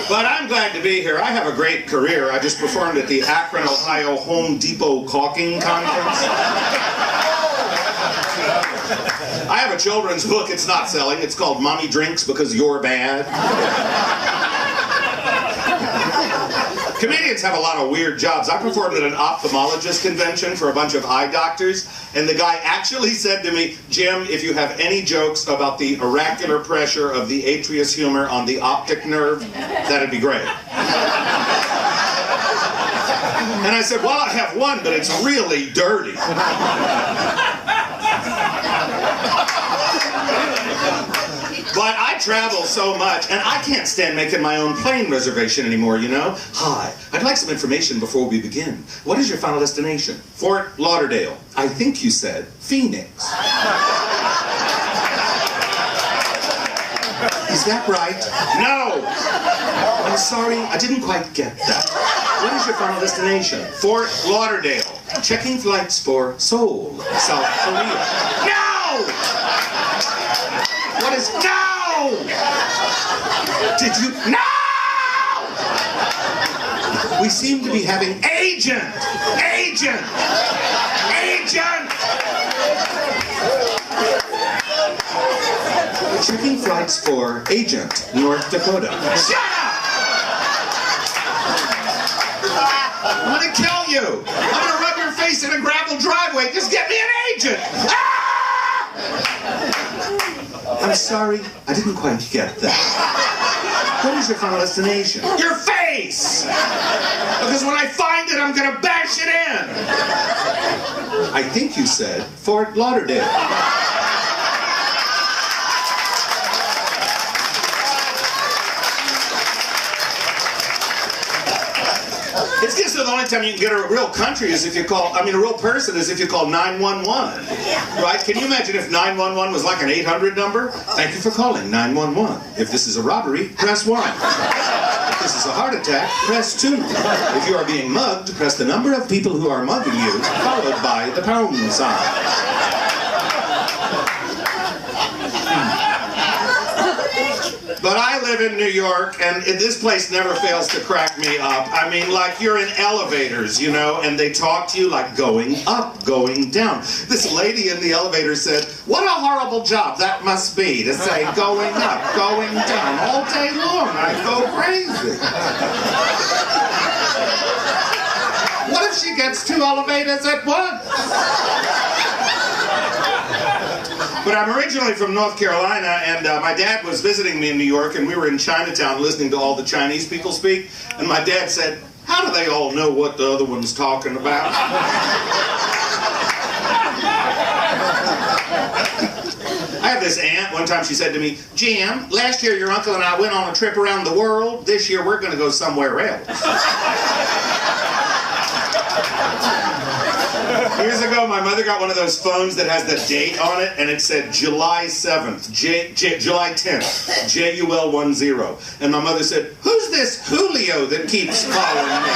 But I'm glad to be here. I have a great career. I just performed at the Akron, Ohio Home Depot Caulking Conference. I have a children's book. It's not selling. It's called Mommy Drinks Because You're Bad. Comedians have a lot of weird jobs. I performed at an ophthalmologist convention for a bunch of eye doctors, and the guy actually said to me, Jim, if you have any jokes about the oracular pressure of the atrius humor on the optic nerve, that'd be great. And I said, well, I have one, but it's really dirty. But I travel so much, and I can't stand making my own plane reservation anymore, you know? Hi, I'd like some information before we begin. What is your final destination? Fort Lauderdale. I think you said Phoenix. Is that right? No! I'm sorry, I didn't quite get that. What is your final destination? Fort Lauderdale. Checking flights for Seoul, South Korea. No! What is... No! Did you... No! We seem to be having... Agent! Agent! Agent! Checking flights for Agent, North Dakota. Shut up! I'm gonna kill you! I'm gonna rub your face in a gravel driveway. Just get me an agent! Ah! I'm sorry, I didn't quite get that. What is your final destination? Your face! Because when I find it, I'm gonna bash it in! I think you said Fort Lauderdale. It's just the only time you can get a real country is if you call, a real person is if you call 911. Right? Can you imagine if 911 was like an 800 number? Thank you for calling 911. If this is a robbery, press 1. If this is a heart attack, press 2. If you are being mugged, press the number of people who are mugging you, followed by the pound sign. But I live in New York, and this place never fails to crack me up. I mean, like you're in elevators, you know, and they talk to you like going up, going down. This lady in the elevator said, what a horrible job that must be to say going up, going down all day long. I go crazy. What if she gets 2 elevators at once? But I'm originally from North Carolina, and my dad was visiting me in New York, and we were in Chinatown listening to all the Chinese people speak, and my dad said, how do they all know what the other one's talking about? I have this aunt, one time she said to me, Jim, last year your uncle and I went on a trip around the world. This year we're going to go somewhere else. Years ago, my mother got one of those phones that has the date on it, and it said July 7th, July 10th, JUL10. And my mother said, who's this Julio that keeps calling me?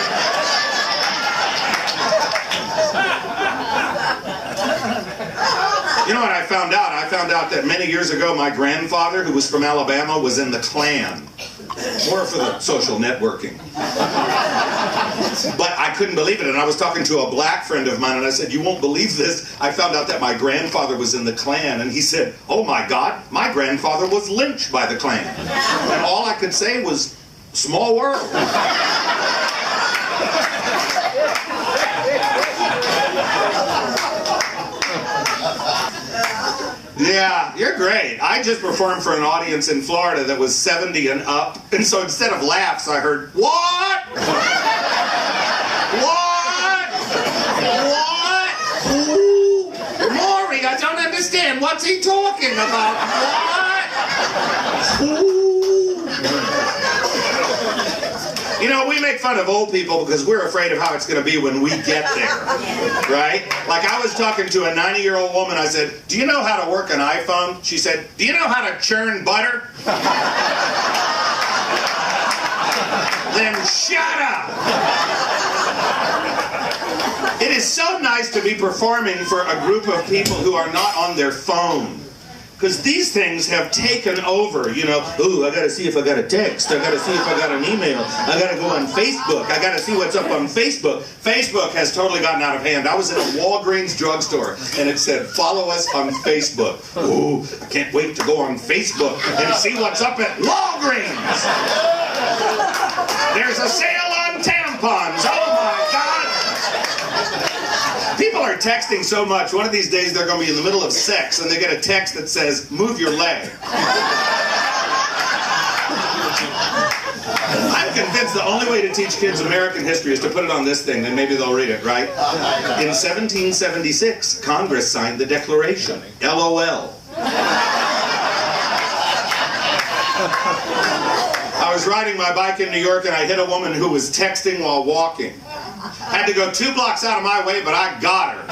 You know what I found out? I found out that many years ago, my grandfather, who was from Alabama, was in the Klan. More for the social networking. But I couldn't believe it, and I was talking to a black friend of mine, and I said, you won't believe this. I found out that my grandfather was in the Klan, and he said, oh my God, my grandfather was lynched by the Klan. And all I could say was, small world. Yeah, you're great. I just performed for an audience in Florida that was 70 and up, and so instead of laughs, I heard, what? What? What? Who? Maury, I don't understand. What's he talking about? What? Who? You know, we make fun of old people because we're afraid of how it's going to be when we get there, right? Like I was talking to a 90-year-old woman, I said, do you know how to work an iPhone? She said, do you know how to churn butter? Then shut up! It is so nice to be performing for a group of people who are not on their phone. because these things have taken over, you know. Ooh, I gotta see if I got a text. I gotta see if I got an email. I gotta go on Facebook. I gotta see what's up on Facebook. Facebook has totally gotten out of hand. I was in a Walgreens drugstore, and it said, follow us on Facebook. Ooh, I can't wait to go on Facebook and see what's up at Walgreens. There's a sale on tampons. Oh my God. People are texting so much. One of these days they're going to be in the middle of sex and they get a text that says, move your leg. I'm convinced the only way to teach kids American history is to put it on this thing, then maybe they'll read it, right? In 1776, Congress signed the Declaration. LOL. I was riding my bike in New York and I hit a woman who was texting while walking. Had to go 2 blocks out of my way, but I got her.